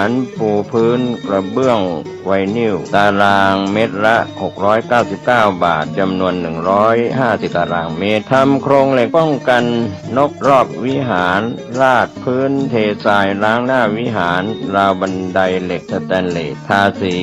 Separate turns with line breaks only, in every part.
ารปูพื้นกระเบื้องไวนิลตารางเมตรละ699 บาทจำนวน150ตารางเมตรทำโครงเหล็กป้องกันนกรอบวิหารราดพื้นเททรายล้างหน้าวิหารราวบันไดเหล็กสแตนเลสทาสี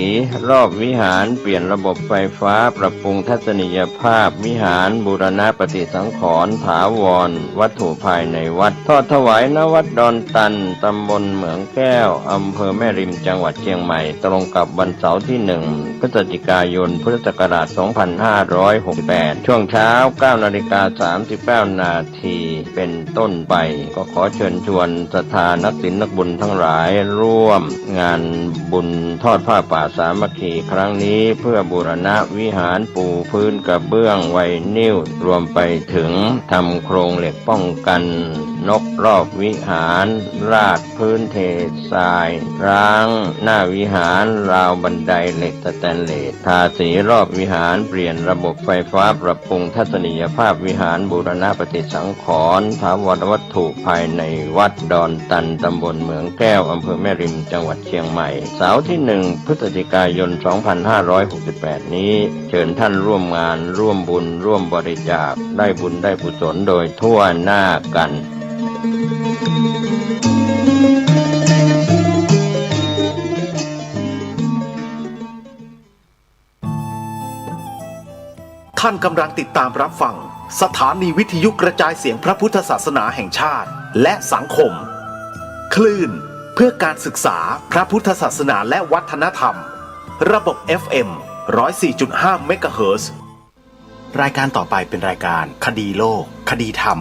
รอบวิหารเปลี่ยนระบบไฟฟ้าปรับปรุงทัศนียภาพวิหารบูรณะปฏิสังขรณ์ถาวรวัตถุภายในวัดทอดถวายณวัดดอนตันตำบลเหมืองแก้วอำเภอแม่ริมจังหวัดเชียงใหม่ตรงกับวันเสาร์ที่1พฤศจิกายนพุทธศักราช2568ช่วงเช้า9:39 นาทีเป็นต้นไปก็ขอเชิญชวนศรัทธานักศิลนักบุญทั้งหลายร่วมงานบุญทอดผ้าป่าสามัคคีครั้งนี้เพื่อบูรณะวิหารปูพื้นกระเบื้องไวนิลรวมไปถึงทำโครงเหล็กป้องกันนกรอบวิหารราดพื้นเททรายร้างหน้าวิหารราวบันไดเหล็กสแตนเลสทาสีรอบวิหารเปลี่ยนระบบไฟฟ้าปรับปรุงทัศนียภาพวิหารบูรณะปฏิสังขรณ์ถาวรวัตถุภายในวัดดอนตันตำบลเหมืองแก้วอำเภอแม่ริมจังหวัดเชียงใหม่เสาร์ที่1พฤศจิกายน2568นี้เชิญท่านร่วมงานร่วมบุญร่วมบริจาคได้บุญได้กุศลโดยทั่วหน้ากัน
ท่านกำลังติดตามรับฟังสถานีวิทยุกระจายเสียงพระพุทธศาสนาแห่งชาติและสังคมคลื่นเพื่อการศึกษาพระพุทธศาสนาและวัฒนธรรมระบบ FM 104.5 เมกะเฮิรตซ์รายการต่อไปเป็นรายการคดีโลกคดีธรรม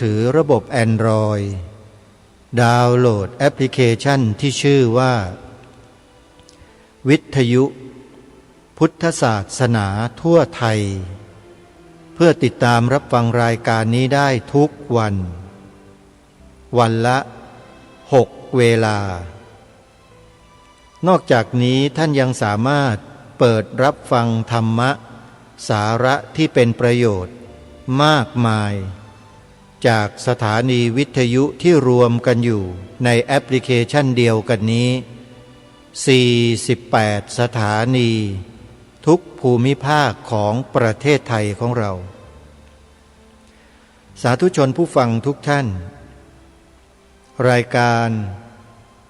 ถือระบบ Android ดาวน์โหลดแอปพลิเคชันที่ชื่อว่าวิทยุพุทธศาสนาทั่วไทยเพื่อติดตามรับฟังรายการนี้ได้ทุกวันวันละ6 เวลานอกจากนี้ท่านยังสามารถเปิดรับฟังธรรมะสาระที่เป็นประโยชน์มากมายจากสถานีวิทยุที่รวมกันอยู่ในแอปพลิเคชันเดียวกันนี้48สถานีทุกภูมิภาคของประเทศไทยของเราสาธุชนผู้ฟังทุกท่านรายการ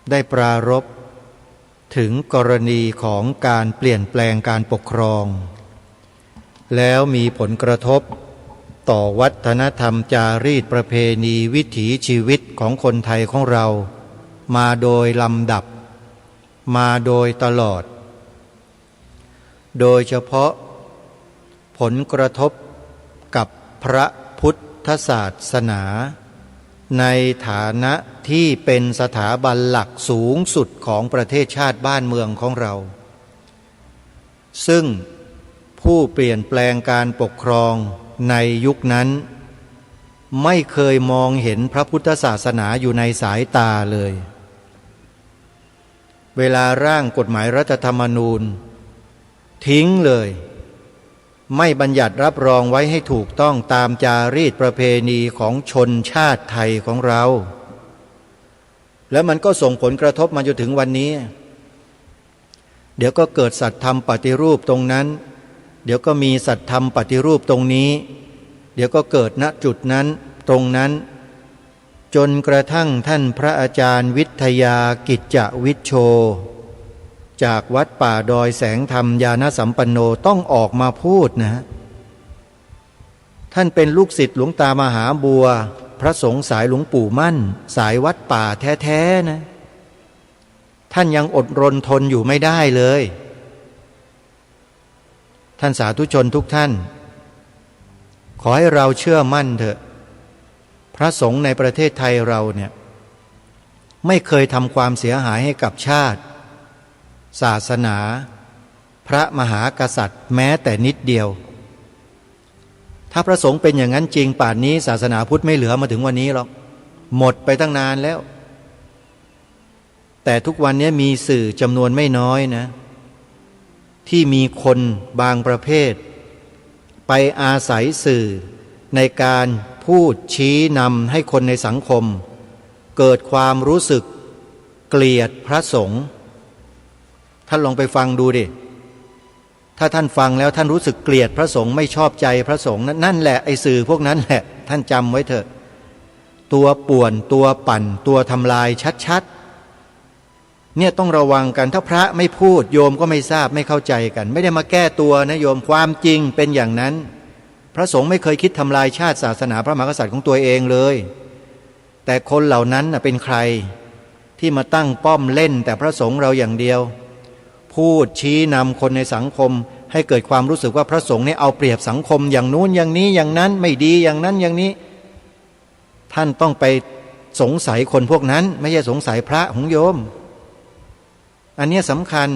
ได้ปรารภถึงกรณีของการเปลี่ยนแปลงการปกครองแล้วมีผลกระทบต่อวัฒนธรรมจารีตประเพณีวิถีชีวิตของคนไทยของเรามาโดยลำดับมาโดยตลอดโดยเฉพาะผลกระทบกับพระพุทธศาสนาในฐานะที่เป็นสถาบันหลักสูงสุดของประเทศชาติบ้านเมืองของเราซึ่งผู้เปลี่ยนแปลงการปกครองในยุคนั้นไม่เคยมองเห็นพระพุทธศาสนาอยู่ในสายตาเลยเวลาร่างกฎหมายรัฐธรรมนูญทิ้งเลยไม่บัญญัติรับรองไว้ให้ถูกต้องตามจารีตประเพณีของชนชาติไทยของเราแล้วมันก็ส่งผลกระทบมาจนถึงวันนี้เดี๋ยวก็เกิดสัตธรรมปฏิรูปตรงนั้นเดี๋ยวก็มีสัตธรรมปฏิรูปตรงนี้เดี๋ยวก็เกิดณจุดนั้นตรงนั้นจนกระทั่งท่านพระอาจารย์วิทยากิจจวิชโชจากวัดป่าดอยแสงธรรมญาณสัมปันโนต้องออกมาพูดนะท่านเป็นลูกศิษย์หลวงตามหาบัวพระสงฆ์สายหลวงปู่มั่นสายวัดป่าแท้ๆนะท่านยังอดรนทนอยู่ไม่ได้เลยท่านสาธุชนทุกท่านขอให้เราเชื่อมั่นเถอะพระสงฆ์ในประเทศไทยเราเนี่ยไม่เคยทำความเสียหายให้กับชาติศาสนาพระมหากษัตริย์แม้แต่นิดเดียวถ้าพระสงฆ์เป็นอย่างนั้นจริงป่านนี้ศาสนาพุทธไม่เหลือมาถึงวันนี้หรอกหมดไปตั้งนานแล้วแต่ทุกวันนี้มีสื่อจำนวนไม่น้อยนะที่มีคนบางประเภทไปอาศัยสื่อในการพูดชี้นำให้คนในสังคมเกิดความรู้สึกเกลียดพระสงฆ์ท่านลองไปฟังดูดิถ้าท่านฟังแล้วท่านรู้สึกเกลียดพระสงฆ์ไม่ชอบใจพระสงฆ์นั่นแหละไอ้สื่อพวกนั้นแหละท่านจำไว้เถอะตัวป่วนตัวปั่นตัวทำลายชัดๆเนี่ยต้องระวังกันถ้าพระไม่พูดโยมก็ไม่ทราบไม่เข้าใจกันไม่ได้มาแก้ตัวนะโยมความจริงเป็นอย่างนั้นพระสงฆ์ไม่เคยคิดทำลายชาติศาสนาพระมหากษัตริย์ของตัวเองเลยแต่คนเหล่านั้นเป็นใครที่มาตั้งป้อมเล่นแต่พระสงฆ์เราอย่างเดียวพูดชี้นำคนในสังคมให้เกิดความรู้สึกว่าพระสงฆ์เนี่ยเอาเปรียบสังคมอย่างนู้นอย่างนี้อย่างนั้นไม่ดีอย่างนั้นอย่างนี้ท่านต้องไปสงสัยคนพวกนั้นไม่ใช่สงสัยพระของโยมอันนี้สำคัญ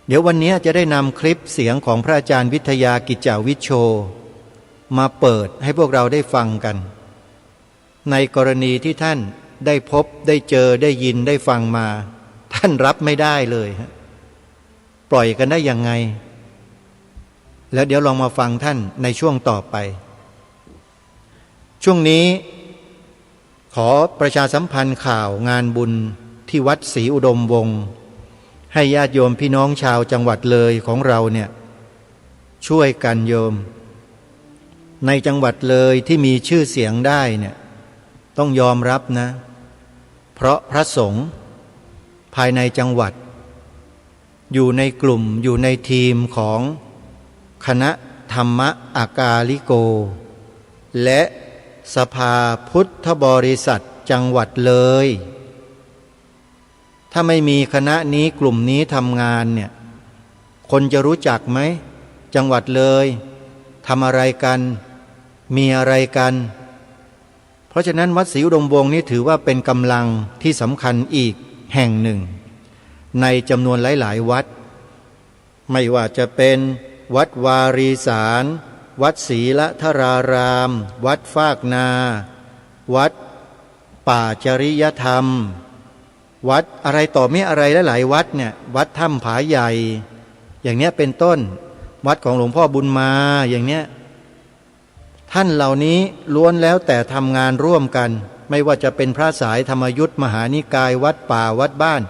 เดี๋ยววันนี้จะได้นำคลิปเสียงของพระอาจารย์วิทยากิจจวิชโชมาเปิดให้พวกเราได้ฟังกันในกรณีที่ท่านได้พบได้เจอได้ยินได้ฟังมาท่านรับไม่ได้เลยปล่อยกันได้ยังไงแล้วเดี๋ยวลองมาฟังท่านในช่วงต่อไปช่วงนี้ขอประชาสัมพันธ์ข่าวงานบุญที่วัดศรีอุดมวงศ์ให้ญาติโยมพี่น้องชาวจังหวัดเลยของเราเนี่ยช่วยกันโยมในจังหวัดเลยที่มีชื่อเสียงได้เนี่ยต้องยอมรับนะเพราะพระสงฆ์ภายในจังหวัดอยู่ในกลุ่มอยู่ในทีมของคณะธรรมอากาลิโกและสภาพุทธบริษัทจังหวัดเลยถ้าไม่มีคณะนี้กลุ่มนี้ทำงานเนี่ยคนจะรู้จักไหมจังหวัดเลยทำอะไรกัน มีอะไรกัน เพราะฉะนั้นวัดศรีอุดมวงศ์นี้ถือว่าเป็นกำลังที่สำคัญอีกแห่งหนึ่งในจำนวนหลายๆวัดไม่ว่าจะเป็นวัดวารีสารวัดศรีละทราราม วัดฟากนาวัดป่าจริยธรรมวัดอะไรต่อไม่อะไรหลายๆวัดเนี่ยวัดถ้ำผาใหญ่อย่างเนี้ยเป็นต้นวัดของหลวงพ่อบุญมาอย่างเนี้ยท่านเหล่านี้ล้วนแล้วแต่ทำงานร่วมกันไม่ว่าจะเป็นพระสายธรรมยุทธมหานิกายวัดป่าวัดบ้าน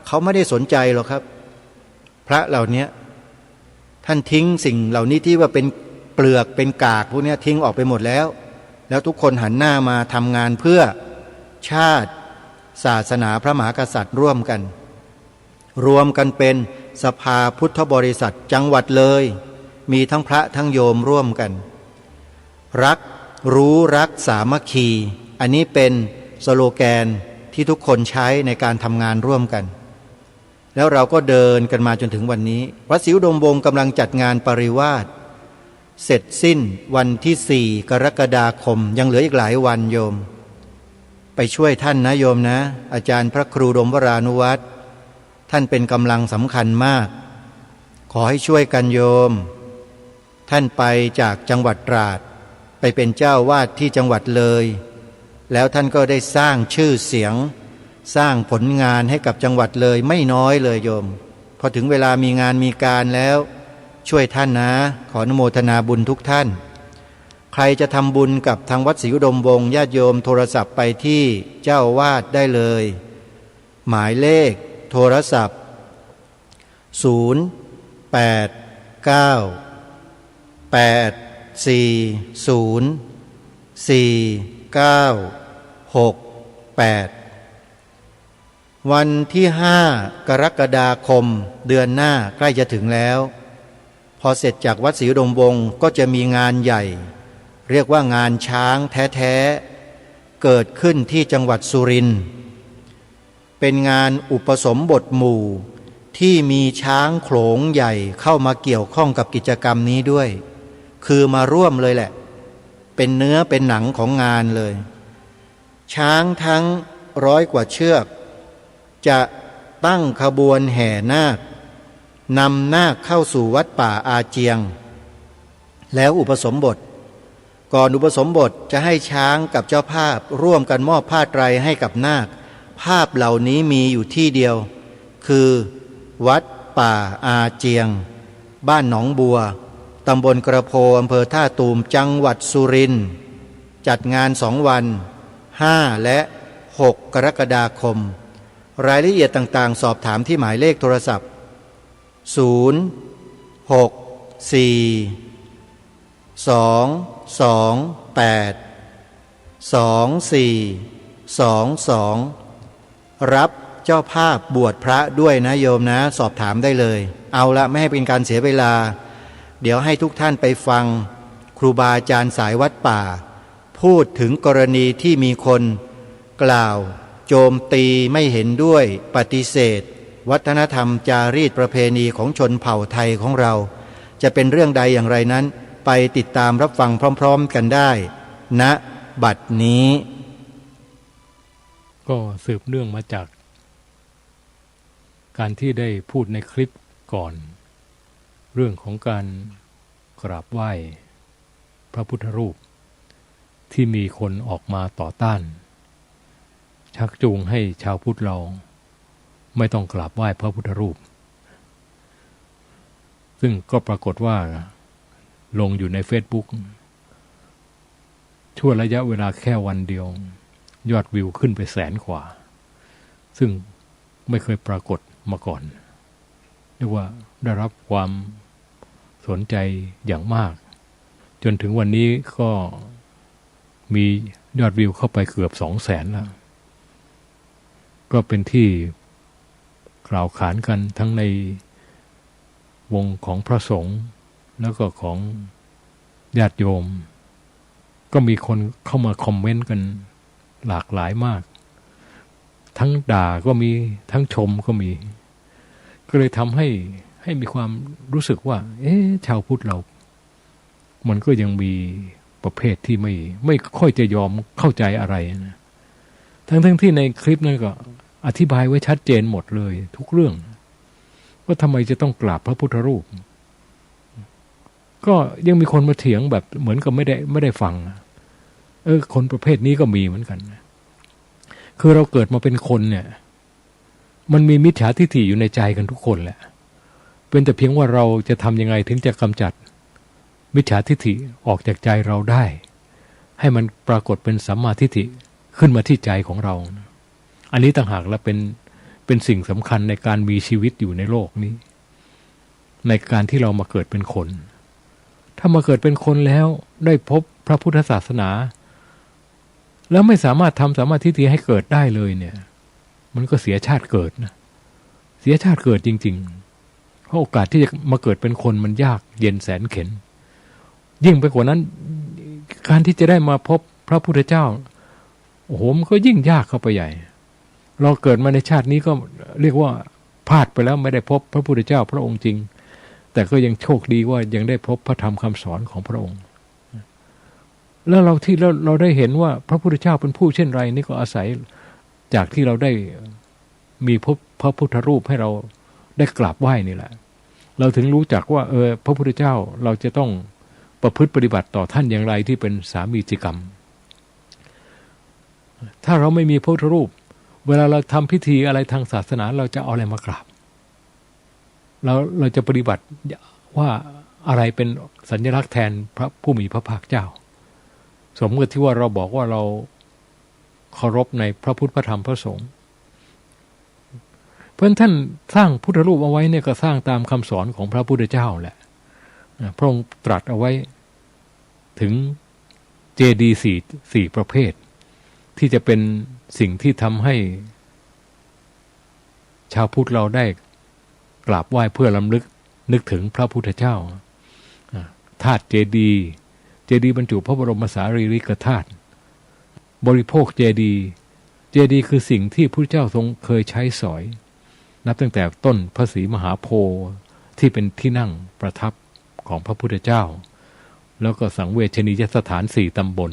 เขาไม่ได้สนใจหรอกครับพระเหล่านี้ท่านทิ้งสิ่งเหล่านี้ที่ว่าเป็นเปลือกเป็นกากพวกนี้ทิ้งออกไปหมดแล้วทุกคนหันหน้ามาทำงานเพื่อชาติศาสนาพระมหากษัตริย์ร่วมกันรวมกันเป็นสภาพุทธบริษัทจังหวัดเลยมีทั้งพระทั้งโยมร่วมกันรักรู้รักสามัคคีอันนี้เป็นสโลแกนที่ทุกคนใช้ในการทำงานร่วมกันแล้วเราก็เดินกันมาจนถึงวันนี้วัดศรีอุดมวงศ์กำลังจัดงานปริวาสเสร็จสิ้นวันที่4 กรกฎาคมยังเหลืออีกหลายวันโยมไปช่วยท่านนะโยมนะอาจารย์พระครูดมวรานุวัตรท่านเป็นกำลังสำคัญมากขอให้ช่วยกันโยมท่านไปจากจังหวัดตราดไปเป็นเจ้าวาดที่จังหวัดเลยแล้วท่านก็ได้สร้างชื่อเสียงสร้างผลงานให้กับจังหวัดเลยไม่น้อยเลยโยมพอถึงเวลามีงานมีการแล้วช่วยท่านนะขออนุโมทนาบุญทุกท่านใครจะทำบุญกับทางวัดศรีอุดมวงศ์ญาติโยมโทรศัพท์ไปที่เจ้าวาดได้เลยหมายเลขโทรศัพท์0899404968วันที่5 กรกฎาคมเดือนหน้าใกล้จะถึงแล้วพอเสร็จจากวัดศรีอุดมวงศ์ก็จะมีงานใหญ่เรียกว่างานช้างแท้ๆเกิดขึ้นที่จังหวัดสุรินทร์เป็นงานอุปสมบทหมู่ที่มีช้างโขลงใหญ่เข้ามาเกี่ยวข้องกับกิจกรรมนี้ด้วยคือมาร่วมเลยแหละเป็นเนื้อเป็นหนังของงานเลยช้างทั้ง100 กว่าเชือกจะตั้งขบวนแห่นาคนำนาคเข้าสู่วัดป่าอาเจียงแล้วอุปสมบทก่อนอุปสมบทจะให้ช้างกับเจ้าภาพร่วมกันมอบผ้าไตรให้กับนาคภาพเหล่านี้มีอยู่ที่เดียวคือวัดป่าอาเจียงบ้านหนองบัวตำบลกระโพอำเภอท่าตูมจังหวัดสุรินทร์จัดงาน2 วัน5 และ 6 กรกฎาคมรายละเอียดต่างๆสอบถามที่หมายเลขโทรศัพท์064282422รับเจ้าภาพบวชพระด้วยนะโยมนะสอบถามได้เลยเอาละไม่ให้เป็นการเสียเวลาเดี๋ยวให้ทุกท่านไปฟังครูบาอาจารย์สายวัดป่าพูดถึงกรณีที่มีคนกล่าวโจมตีไม่เห็นด้วยปฏิเสธวัฒนธรรมจารีตประเพณีของชนเผ่าไทยของเราจะเป็นเรื่องใดอย่างไรนั้นไปติดตามรับฟังพร้อมๆกันได้ณบัดนี้
ก็สืบเนื่องมาจากการที่ได้พูดในคลิปก่อนเรื่องของการกราบไหว้พระพุทธรูปที่มีคนออกมาต่อต้านชักจูงให้ชาวพุทธเราไม่ต้องกราบไหว้พระพุทธรูปซึ่งก็ปรากฏว่าลงอยู่ใน Facebook ชั่วระยะเวลาแค่วันเดียวยอดวิวขึ้นไป100,000 กว่าซึ่งไม่เคยปรากฏมาก่อนเรียกว่าได้รับความสนใจอย่างมากจนถึงวันนี้ก็มียอดวิวเข้าไปเกือบ200,000แล้วก็เป็นที่กล่าวขานกันทั้งในวงของพระสงฆ์แล้วก็ของญาติโยมก็มีคนเข้ามาคอมเมนต์กันหลากหลายมากทั้งด่าก็มีทั้งชมก็มีก็เลยทำให้มีความรู้สึกว่าชาวพุทธเรามันก็ยังมี ประเภทที่ไม่ค่อยจะยอมเข้าใจอะไรนะทั้งที่ในคลิปนั้นก็อธิบายไว้ชัดเจนหมดเลยทุกเรื่องว่าทำไมจะต้องกราบพระพุทธรูปก็ยังมีคนมาเถียงแบบเหมือนกับไม่ได้ฟังคนประเภทนี้ก็มีเหมือนกันคือเราเกิดมาเป็นคนเนี่ยมันมีมิจฉาทิฏฐิอยู่ในใจกันทุกคนแหละเป็นแต่เพียงว่าเราจะทำยังไงถึงจะกำจัดมิจฉาทิฏฐิออกจากใจเราได้ให้มันปรากฏเป็นสัมมาทิฏฐิขึ้นมาที่ใจของเราอันนี้ต่างหากและเป็นสิ่งสำคัญในการมีชีวิตอยู่ในโลกนี้ในการที่เรามาเกิดเป็นคนถ้ามาเกิดเป็นคนแล้วได้พบพระพุทธศาสนาแล้วไม่สามารถทำสัมมาทิฏฐิให้เกิดได้เลยเนี่ยมันก็เสียชาติเกิดนะเสียชาติเกิดจริงๆเพราะโอกาสที่จะมาเกิดเป็นคนมันยากเย็นแสนเข็ญยิ่งไปกว่านั้นการที่จะได้มาพบพระพุทธเจ้าโอ้โหมันก็ยิ่งยากเข้าไปใหญ่เราเกิดมาในชาตินี้ก็เรียกว่าพลาดไปแล้วไม่ได้พบพระพุทธเจ้าพระองค์จริงแต่ก็ยังโชคดีว่ายังได้พบพระธรรมคำสอนของพระองค์แล้วเราได้เห็นว่าพระพุทธเจ้าเป็นผู้เช่นไรนี่ก็อาศัยจากที่เราได้มีพระพุทธรูปให้เราได้กราบไหว้นี่แหละเราถึงรู้จักว่าพระพุทธเจ้าเราจะต้องประพฤติปฏิบัติต่อท่านอย่างไรที่เป็นสามีจิกรรมถ้าเราไม่มีพระพุทธรูปเวลาเราทำพิธีอะไรทางศาสนาเราจะเอาอะไรมากราบเราจะปฏิบัติว่าอะไรเป็นสัญลักษณ์แทนพระผู้มีพระภาคเจ้าสมมติที่ว่าเราบอกว่าเราเคารพในพระพุทธพระธรรมพระสงฆ์เพราะท่านสร้างพุทธรูปเอาไว้เนี่ยก็สร้างตามคำสอนของพระพุทธเจ้าแหละพระองค์ตรัสเอาไว้ถึงเจดีย์สี่ประเภทที่จะเป็นสิ่งที่ทำให้ชาวพุทธเราได้กราบไหว้เพื่อรำลึกนึกถึงพระพุทธเจ้าธาตุเจดีย์บรรจุพระบรมสารีริกธาตุบริโภคเจดีย์คือสิ่งที่พระพุทธเจ้าทรงเคยใช้สอยนับตั้งแต่ต้นพระศรีมหาโพธิ์ที่เป็นที่นั่งประทับของพระพุทธเจ้าแล้วก็สังเวชนียสถาน4 ตำบล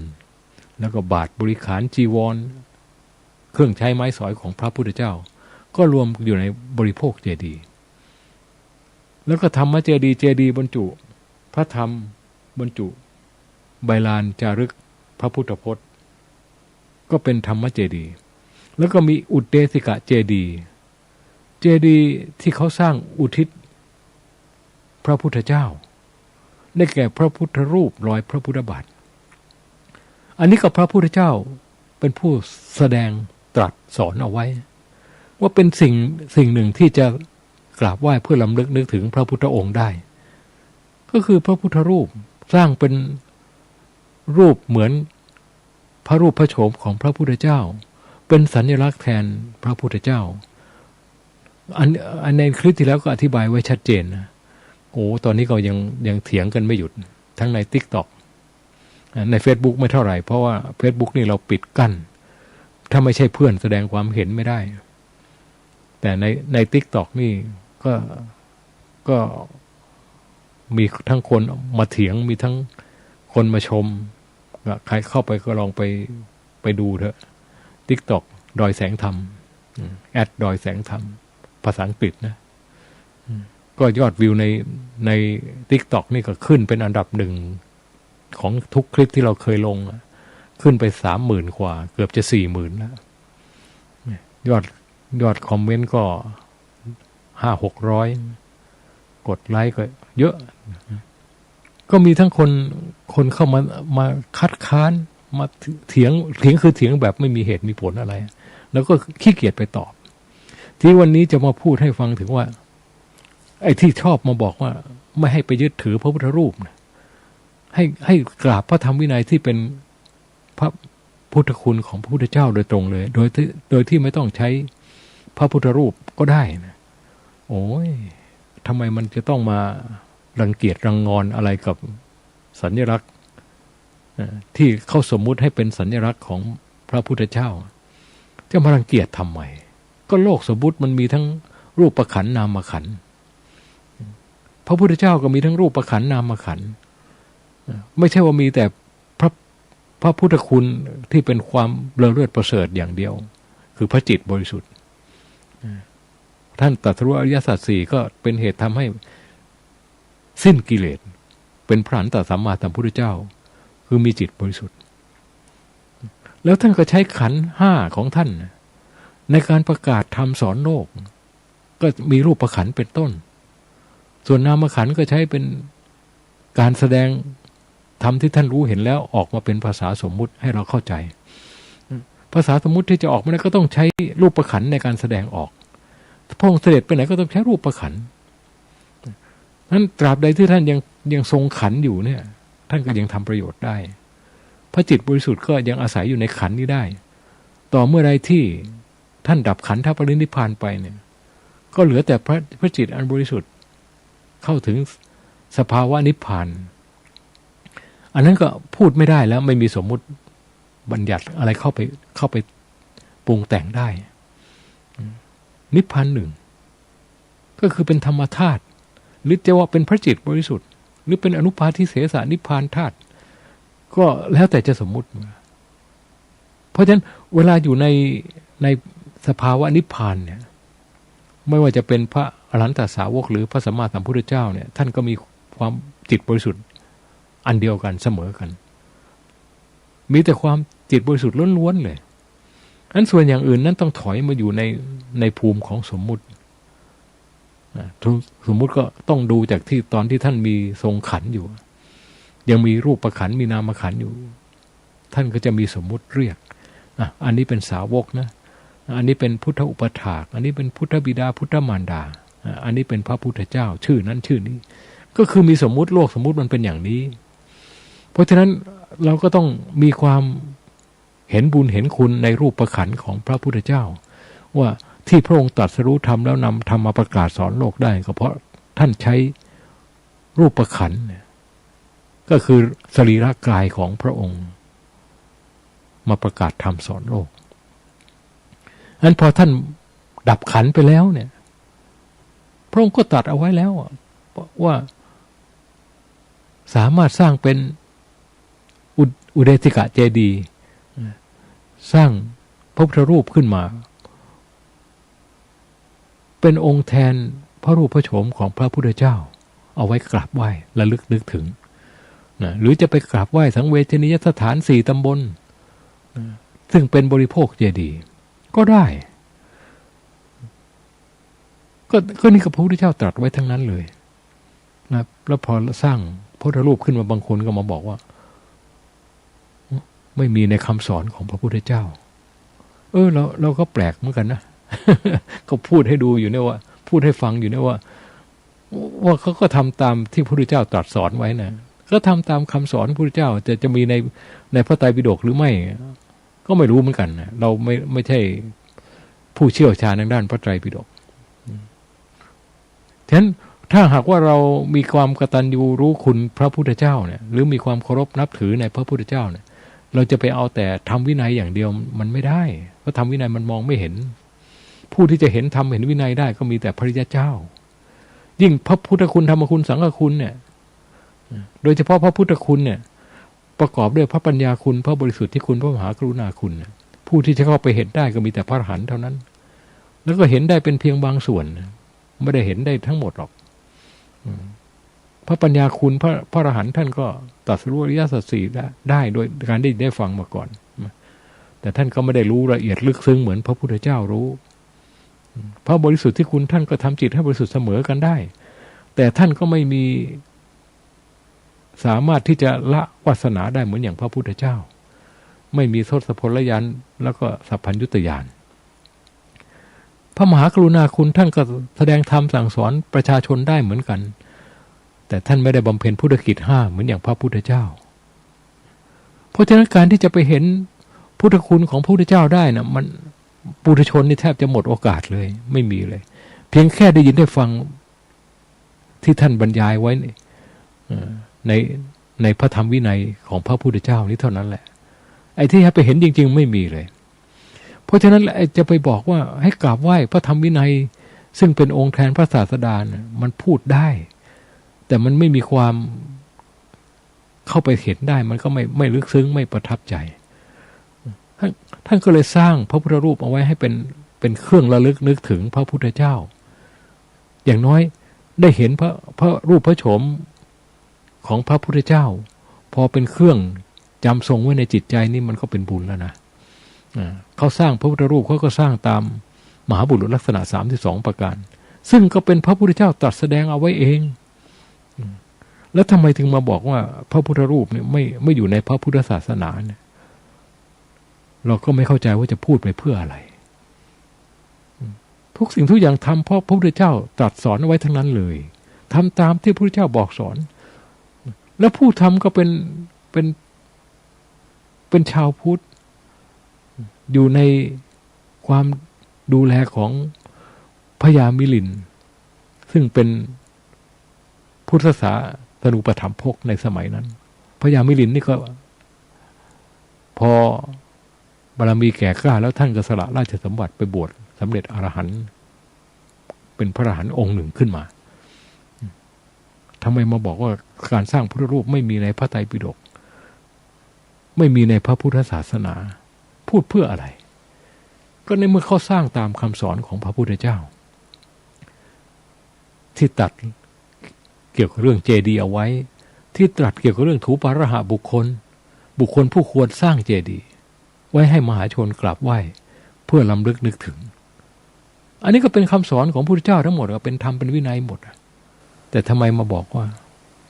แล้วก็บาทบริขารจีวรเครื่องใช้ไม้สอยของพระพุทธเจ้าก็รวมอยู่ในบริโภคเจดีย์แล้วก็ธรรมเจดีย์บรรจุพระธรรมบรรจุใบลานจารึกพระพุทธพจน์ก็เป็นธรรมเจดีย์แล้วก็มีอุเดสิกะเจดีย์ที่เขาสร้างอุทิศพระพุทธเจ้าได้แก่พระพุทธรูปรอยพระพุทธบาทอันนี้ก็พระพุทธเจ้าเป็นผู้แสดงตรัสสอนเอาไว้ว่าเป็นสิ่งหนึ่งที่จะกราบไหว้เพื่อรำลึกนึกถึงพระพุทธองค์ได้ก็คือพระพุทธรูปสร้างเป็นรูปเหมือนพระรูปพระโฉมของพระพุทธเจ้าเป็นสัญลักษณ์แทนพระพุทธเจ้าอันในคลิปที่แล้วก็อธิบายไว้ชัดเจนนะโอ้ตอนนี้ก็ยังเถียงกันไม่หยุดทั้งใน TikTok ใน Facebook ไม่เท่าไหร่เพราะว่า Facebook นี่เราปิดกั้นถ้าไม่ใช่เพื่อนแสดงความเห็นไม่ได้แต่ใน TikTok นี่ก็มีทั้งคนมาเถียงมีทั้งคนมาชมใครเข้าไปก็ลองไปดูเถอะ TikTok ดอยแสงธรรมดอยแสงธรรมภาษาอังกฤษนะก็ยอดวิวใน TikTok นี่ก็ขึ้นเป็นอันดับ1ของทุกคลิปที่เราเคยลงขึ้นไป 30,000 กว่าเกือบจะ 40,000 แล้วยอดคอมเมนต์ก็ 500-600 กดไลค์ก็เยอะก็มีทั้งคนเข้ามาคัดค้านมาเถียงคือเถียงแบบไม่มีเหตุมีผลอะไรแล้วก็ขี้เกียจไปตอบที่วันนี้จะมาพูดให้ฟังถึงว่าไอ้ที่ชอบมาบอกว่าไม่ให้ไปยึดถือพระพุทธรูปนะให้กราบพระธรรมวินัยที่เป็นพระพุทธคุณของพระพุทธเจ้าโดยตรงเลยโดยที่ไม่ต้องใช้พระพุทธรูปก็ได้นะโอ้ยทำไมมันจะต้องมารังเกียจรังงอนอะไรกับสัญลักษณ์ที่เขาสมมุติให้เป็นสัญลักษณ์ของพระพุทธเจ้าจะมารังเกียจทำไมก็โลกสมมุติมันมีทั้งรูปขันธ์นามขันธ์พระพุทธเจ้าก็มีทั้งรูปขันธ์นามขันธ์ไม่ใช่ว่ามีแต่พระ พระพุทธคุณที่เป็นความเลอเลิศประเสริฐอย่างเดียวคือพระจิตบริสุทธิ์ท่านตรัสรู้อริยสัจสี่ก็เป็นเหตุทำให้สิ้นกิเลสเป็นพระอรหันตสัมมาสัมพุทธเจ้าคือมีจิตบริสุทธิ์แล้วท่านก็ใช้ขันธ์ห้าของท่านในการประกาศธรรมสอนโลกก็มีรูปขันธ์เป็นต้นส่วนนามขันธ์ก็ใช้เป็นการแสดงธรรมที่ท่านรู้เห็นแล้วออกมาเป็นภาษาสมมุติให้เราเข้าใจภาษาสมมุติที่จะออกมาได้ก็ต้องใช้รูปขันธ์ในการแสดงออกพระองค์เสด็จไปไหนก็ต้องใช้รูปขันธ์นั้นตราบใดที่ท่านยังทรงขันธ์อยู่เนี่ยท่านก็ยังทำประโยชน์ได้พระจิตบริสุทธิ์ก็ยังอาศัยอยู่ในขันธ์นี้ได้ต่อเมื่อใดที่ท่านดับขันธปรินิพพานไปเนี่ยก็เหลือแต่พระจิตอันบริสุทธิ์เข้าถึงสภาวะนิพพานอันนั้นก็พูดไม่ได้แล้วไม่มีสมมุติบัญญัติอะไรเข้าไปปรุงแต่งได้นิพพานหนึ่งก็คือเป็นธรรมธาตุหรือจะว่าเป็นพระจิตบริสุทธิ์หรือเป็นอนุปาทิเสสนิพพานธาตุก็แล้วแต่จะสมมุติเพราะฉะนั้นเวลาอยู่ในสภาวะนิพพานเนี่ยไม่ว่าจะเป็นพระอรหันตสาวกหรือพระสัมมาสัมพุทธเจ้าเนี่ยท่านก็มีความจิตบริสุทธิ์อันเดียวกันเสมอกันมีแต่ความจิตบริสุทธิ์ล้วนๆเลยอันส่วนอย่างอื่นนั้นต้องถอยมาอยู่ในภูมิของสมมุติสมมุติก็ต้องดูจากที่ตอนที่ท่านมีทรงขันธ์อยู่ยังมีรูปขันธ์มีนามขันธ์อยู่ท่านก็จะมีสมมุติเรียกอันนี้เป็นสาวกนะอันนี้เป็นพุทธอุปถากอันนี้เป็นพุทธบิดาพุทธมารดาอันนี้เป็นพระพุทธเจ้าชื่อนั้นชื่อนี้ก็คือมีสมมุติโลกสมมุติมันเป็นอย่างนี้เพราะฉะนั้นเราก็ต้องมีความเห็นบุญเห็นคุณในรูปขันธ์ของพระพุทธเจ้าว่าที่พระองค์ตรัสรู้ธรรมแล้วนำธรรมมาประกาศสอนโลกได้ก็เพราะท่านใช้รูปขันธ์ก็คือสรีระกายของพระองค์มาประกาศธรรมสอนโลกอันพอท่านดับขันธ์ไปแล้วเนี่ยพระองค์ก็ตรัสเอาไว้แล้วว่าสามารถสร้างเป็นอุเดสิกะเจดีย์สร้างพระพุทธรูปขึ้นมาเป็นองค์แทนพระรูปพระโฉมของพระพุทธเจ้าเอาไว้กราบไหว้ระลึกนึกถึงนะหรือจะไปกราบไหว้สังเวชนียสถาน4ตำบลซึ่งเป็นบริโภคเจดีย์ก็ได้ก็นี่กับพระพุทธเจ้าตรัสไว้ทั้งนั้นเลยนะแล้วพอสร้างพระพุทธรูปขึ้นมาบางคนก็มาบอกว่าไม่มีในคำสอนของพระพุทธเจ้าเราก็แปลกเหมือนกันนะ ก็พูดให้ดูอยู่เนี่ยว่าพูดให้ฟังอยู่เนี่ยว่าเขาก็ทำตามที่พระพุทธเจ้าตรัสสอนไว้นะก็ทำตามคำสอนพระพุทธเจ้าจะมีในพระไตรปิฎกหรือไม่ก็ไม่รู้เหมือนกันนะเราไม่ใช่ผู้เชี่ยวชาญทางด้านพระไตรปิฎกฉะนั้นถ้าหากว่าเรามีความกตัญญูรู้คุณพระพุทธเจ้าเนี่ยหรือมีความเคารพนับถือในพระพุทธเจ้าเนี่ยเราจะไปเอาแต่ทำวินัยอย่างเดียวมันไม่ได้เพราะทำวินัยมันมองไม่เห็นผู้ที่จะเห็นธรรมเห็นวินัยได้ก็มีแต่พระริยเจ้ายิ่งพระพุทธคุณธรรมคุณสังฆคุณเนี่ยโดยเฉพาะพระพุทธคุณเนี่ยประกอบด้วยพระปัญญาคุณพระบริสุทธิ์ที่คุณพระมหากรุณาคุณผู้ที่จะเข้าไปเห็นได้ก็มีแต่พระอรหันต์เท่านั้นแล้วก็เห็นได้เป็นเพียงบางส่วนไม่ได้เห็นได้ทั้งหมดหรอกพระปัญญาคุณพระอรหันต์ท่านก็ตรัสรู้อริยสัจสี่ได้โดยการได้ฟังมาก่อนแต่ท่านก็ไม่ได้รู้ละเอียดลึกซึ้งเหมือนพระพุทธเจ้ารู้พระบริสุทธิ์ที่คุณท่านก็ทำจิตให้บริสุทธิ์เสมอกันได้แต่ท่านก็ไม่มีสามารถที่จะละวาสนาได้เหมือนอย่างพระพุทธเจ้าไม่มีทศพลญาณแล้วก็สัพพัญญุตญาณพระมหากรุณาคุณท่านก็แสดงธรรมสั่งสอนประชาชนได้เหมือนกันแต่ท่านไม่ได้บำเพ็ญพุทธกิจ5เหมือนอย่างพระพุทธเจ้าเพราะฉะนั้นการที่จะไปเห็นพุทธคุณของพระพุทธเจ้าได้นะมันปุถุชนนี่แทบจะหมดโอกาสเลยไม่มีเลยเพียงแค่ได้ยินได้ฟังที่ท่านบรรยายไว้ในพระธรรมวินัยของพระพุทธเจ้านี้เท่านั้นแหละไอ้ที่ให้ไปเห็นจริงๆไม่มีเลยเพราะฉะนั้นจะไปบอกว่าให้กราบไหว้พระธรรมวินัยซึ่งเป็นองค์แทนพระศาสดานะมันพูดได้แต่มันไม่มีความ เข้าไปเห็นได้มันก็ไม่ลึกซึ้งไม่ประทับใจท่านก็เลยสร้างพระพุทธรูปเอาไว้ให้เป็นเครื่องระลึกนึกถึงพระพุทธเจ้าอย่างน้อยได้เห็นพระรูปพระโฉมของพระพุทธเจ้าพอเป็นเครื่องจำทรงไว้ในจิตใจนี่มันก็เป็นบุญแล้วนะเขาสร้างพระพุทธรูปเขาก็สร้างตามมหาบุรุษลักษณะ32ประการซึ่งก็เป็นพระพุทธเจ้าตรัสแสดงเอาไว้เองแล้วทำไมถึงมาบอกว่าพระพุทธรูปเนี่ยไม่อยู่ในพระพุทธศาสนาเนี่ยเราก็ไม่เข้าใจว่าจะพูดไปเพื่ออะไรทุกสิ่งทุกอย่างทำเพราะพระพุทธเจ้าตรัสสอนเอาไว้ทั้งนั้นเลยทำตามที่พระพุทธเจ้าบอกสอนแล้วผู้ทำก็เป็นชาวพุทธอยู่ในความดูแลของพญามิลินซึ่งเป็นพุทธศาสนูปถัมภกในสมัยนั้นพญามิลินนี่ก็พอบารมีแก่กล้าแล้วท่านก็สละราชสมบัติไปบวชสำเร็จอรหันต์เป็นพระอรหันต์องค์หนึ่งขึ้นมาทำไมมาบอกว่าการสร้างพุทธรูปไม่มีในพระไตรปิฎกไม่มีในพระพุทธศาสนาพูดเพื่ออะไรก็ในเมื่อเขาสร้างตามคำสอนของพระพุทธเจ้าที่ตรัสเกี่ยวกับเรื่องเจดีย์เอาไว้ที่ตรัสเกี่ยวกับเรื่องถูปาระหะบุคคลผู้ควรสร้างเจดีย์ไว้ให้มหาชนกราบไหว้เพื่อล้ำลึกนึกถึงอันนี้ก็เป็นคำสอนของพระพุทธเจ้าทั้งหมดเป็นธรรมเป็นวินัยหมดแต่ทำไมมาบอกว่า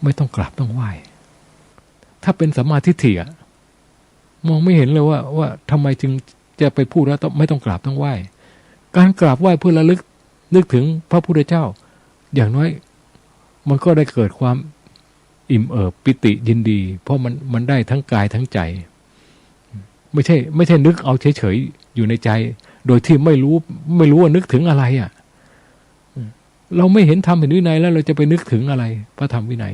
ไม่ต้องกราบต้องไหว้ถ้าเป็นสัมมาทิฏฐิมองไม่เห็นเลยว่าทำไมจึงจะไปพูดแล้วไม่ต้องกราบต้องไหว้การกราบไหว้เพื่อระลึกนึกถึงพระพุทธเจ้าอย่างน้อยมันก็ได้เกิดความอิ่มเอิบปิติยินดีเพราะมันได้ทั้งกายทั้งใจไม่ใช่นึกเอาเฉยๆอยู่ในใจโดยที่ไม่รู้ว่านึกถึงอะไรเราไม่เห็นธรรมเห็นวินัยแล้วเราจะไปนึกถึงอะไรพระธรรมวินัย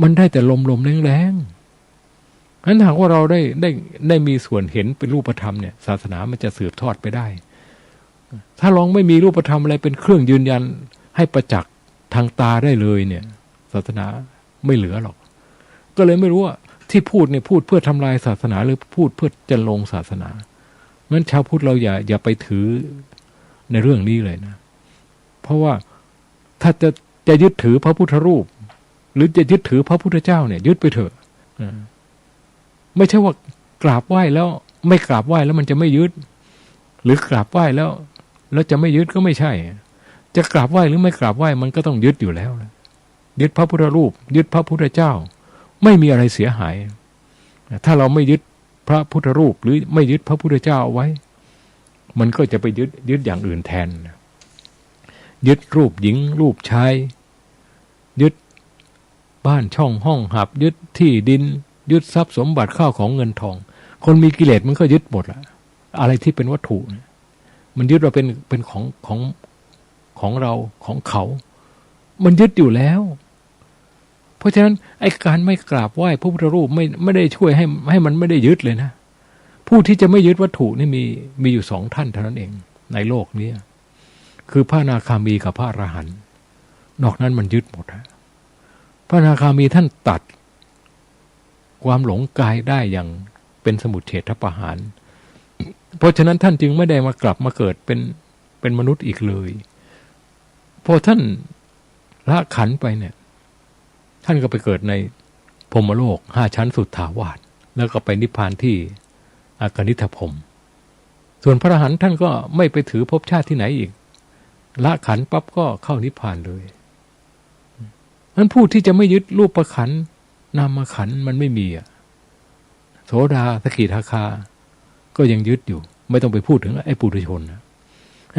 มันได้แต่ลมแรงๆงั้นหากว่าเราได้มีส่วนเห็นเป็นรูปธรรมเนี่ยศาสนามันจะสืบทอดไปได้ถ้าลองไม่มีรูปธรรมอะไรเป็นเครื่องยืนยันให้ประจักษ์ทางตาได้เลยเนี่ยศาสนาไม่เหลือหรอกก็เลยไม่รู้ว่าที่พูดเนี่ยพูดเพื่อทำลายศาสนาหรือพูดเพื่อจะลงศาสนางั้นชาวพุทธเราอย่าไปถือในเรื่องนี้เลยนะเพราะว่าถ้าจะยึดถือพระพุทธรูปหรือจะยึดถือพระพุทธเจ้าเนี่ยยึดไปเถอะไม่ใช่ว่ากราบไหว้แล้วไม่กราบไหว้แล้วมันจะไม่ยึดหรือกราบไหว้แล้วจะไม่ยึดก็ไม่ใช่จะกราบไหว้หรือไม่กราบไหว้มันก็ต้องยึดอยู่แล้วยึดพระพุทธรูปยึดพระพุทธเจ้าไม่มีอะไรเสียหายถ้าเราไม่ยึดพระพุทธรูปหรือไม่ยึดพระพุทธเจ้าเอาไว้มันก็จะไปยึดอย่างอื่นแทนยึดรูปหญิงรูปชายยึดบ้านช่องห้องหับยึดที่ดินยึดทรัพย์สมบัติข้าวของเงินทองคนมีกิเลสมันก็ยึดหมดละอะไรที่เป็นวัตถุมันยึดว่าเป็นของเราของเขามันยึดอยู่แล้วเพราะฉะนั้นไอ้การไม่กราบไหว้พระพุทธรูปไม่ได้ช่วยให้มันไม่ได้ยึดเลยนะผู้ที่จะไม่ยึดวัตถุนี่มีอยู่2ท่านเท่านั้นเองในโลกนี้คือพระอนาคามีกับพระอรหันต์นอกนั้นมันยึดหมดพระอนาคามีท่านตัดความหลงกายได้อย่างเป็นสมุจเฉทประหารเพราะฉะนั้นท่านจึงไม่ได้มากลับมาเกิดเป็นมนุษย์อีกเลยพอท่านละขันไปเนี่ยท่านก็ไปเกิดในพรหมโลก5ชั้นสุดถาวรแล้วก็ไปนิพพานที่อากนิทพรหมส่วนพระอรหันต์ท่านก็ไม่ไปถือภพชาติที่ไหนอีกละขันปั๊บก็เข้านิพพานเลยนั้นผู้ที่จะไม่ยึดรูปขันธ์นามขันธ์มันไม่มีโสดาสกิทาคาก็ยังยึดอยู่ไม่ต้องไปพูดถึงไอ้ปุถุชนนะ